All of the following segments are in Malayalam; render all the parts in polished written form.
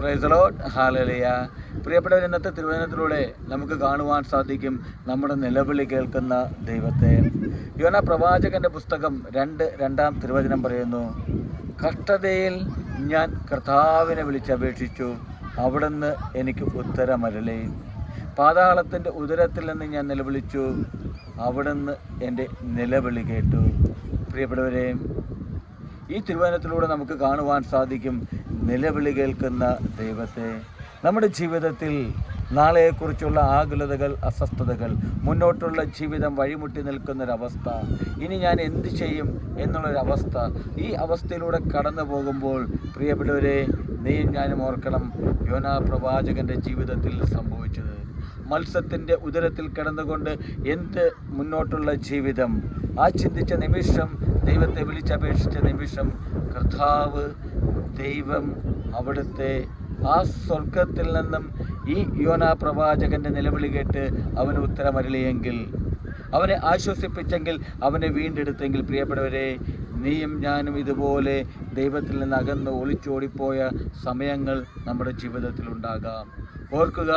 Praise the Lord. ഹല്ലേലൂയ. പ്രിയപ്പെട്ടവർ, ഇന്നത്തെ തിരുവചനത്തിലൂടെ നമുക്ക് കാണുവാൻ സാധിക്കും നമ്മുടെ നിലവിളി കേൾക്കുന്ന ദൈവത്തെ. യോന പ്രവാചകന്റെ പുസ്തകം 2:2 തിരുവചനം പറയുന്നു, കഷ്ടതയിൽ ഞാൻ കർത്താവിനെ വിളിച്ചപേക്ഷിച്ചു, അവിടുന്ന് എനിക്ക് ഉത്തരമരുളി. പാതാളത്തിൻ്റെ ഉദരത്തിൽ നിന്ന് ഞാൻ നിലവിളിച്ചു, അവിടുന്ന് എൻ്റെ നിലവിളി കേട്ടു. പ്രിയപ്പെട്ടവരെ, ഈ തിരുവചനത്തിലൂടെ നമുക്ക് കാണുവാൻ സാധിക്കും നിലവിളി കേൾക്കുന്ന ദൈവത്തെ. നമ്മുടെ ജീവിതത്തിൽ നാളെയെക്കുറിച്ചുള്ള ആകുലതകൾ, അസ്വസ്ഥതകൾ, മുന്നോട്ടുള്ള ജീവിതം വഴിമുട്ടി നിൽക്കുന്നൊരവസ്ഥ, ഇനി ഞാൻ എന്ത് ചെയ്യും എന്നുള്ളൊരവസ്ഥ, ഈ അവസ്ഥയിലൂടെ കടന്നു പോകുമ്പോൾ പ്രിയപ്പെട്ടവരെ, നീയും ഞാനും ഓർക്കണം യോന പ്രവാചകൻ്റെ ജീവിതത്തിൽ സംഭവിച്ചത്. മത്സ്യത്തിൻ്റെ ഉദരത്തിൽ കിടന്നുകൊണ്ട് എന്ത് മുന്നോട്ടുള്ള ജീവിതം, ആ ചിന്തിച്ച നിമിഷം, ദൈവത്തെ വിളിച്ചപേക്ഷിച്ച നിമിഷം, കർത്താവ് ദൈവം അവിടുത്തെ ആ സ്വർഗത്തിൽ നിന്നും ഈ യോന പ്രവാചകൻ്റെ നിലവിളി കേട്ട് അവന് ഉത്തരമരുളിയെങ്കിൽ, അവനെ ആശ്വസിപ്പിച്ചെങ്കിൽ, അവനെ വീണ്ടെടുത്തെങ്കിൽ, പ്രിയപ്പെട്ടവരെ, നീയും ഞാനും ഇതുപോലെ ദൈവത്തിൽ നിന്ന് അകന്ന് ഒളിച്ചോടിപ്പോയ സമയങ്ങൾ നമ്മുടെ ജീവിതത്തിലുണ്ടാകാം. ഓർക്കുക,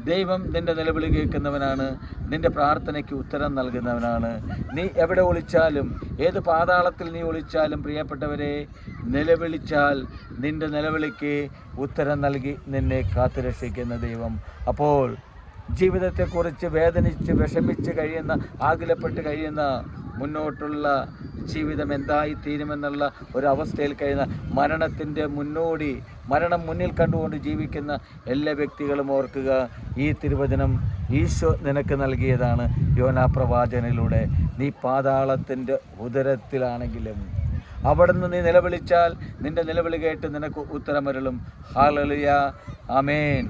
ദൈവം നിൻ്റെ നിലവിളി കേൾക്കുന്നവനാണ്, നിൻ്റെ പ്രാർത്ഥനയ്ക്ക് ഉത്തരം നൽകുന്നവനാണ്. നീ എവിടെ ഒളിച്ചാലും, ഏത് പാതാളത്തിൽ നീ ഒളിച്ചാലും, പ്രിയപ്പെട്ടവരെ, നിലവിളിച്ചാൽ നിൻ്റെ നിലവിളിക്ക് ഉത്തരം നൽകി നിന്നെ കാത്തുരക്ഷിക്കുന്ന ദൈവം. അപ്പോൾ ജീവിതത്തെക്കുറിച്ച് വേദനിച്ച് വിഷമിച്ച് കഴിയുന്ന, ആകുലപ്പെട്ട് കഴിയുന്ന, മുന്നോട്ടുള്ള ജീവിതം എന്തായിത്തീരുമെന്നുള്ള ഒരവസ്ഥയിൽ കഴിയുന്ന, മരണത്തിൻ്റെ മുന്നോടി, മരണം മുന്നിൽ കണ്ടുകൊണ്ട് ജീവിക്കുന്ന എല്ലാ വ്യക്തികളും ഓർക്കുക, ഈ തിരുവചനം ഈശോ നിനക്ക് നൽകിയതാണ് യോന പ്രവാചകനിലൂടെ. നീ പാതാളത്തിൻ്റെ ഉദരത്തിലാണെങ്കിലും അവിടുന്ന് നീ നിലവിളിച്ചാൽ നിൻ്റെ നിലവിളി കേട്ട് നിനക്ക് ഉത്തരമരുളും. ഹല്ലേലൂയ. ആമേൻ.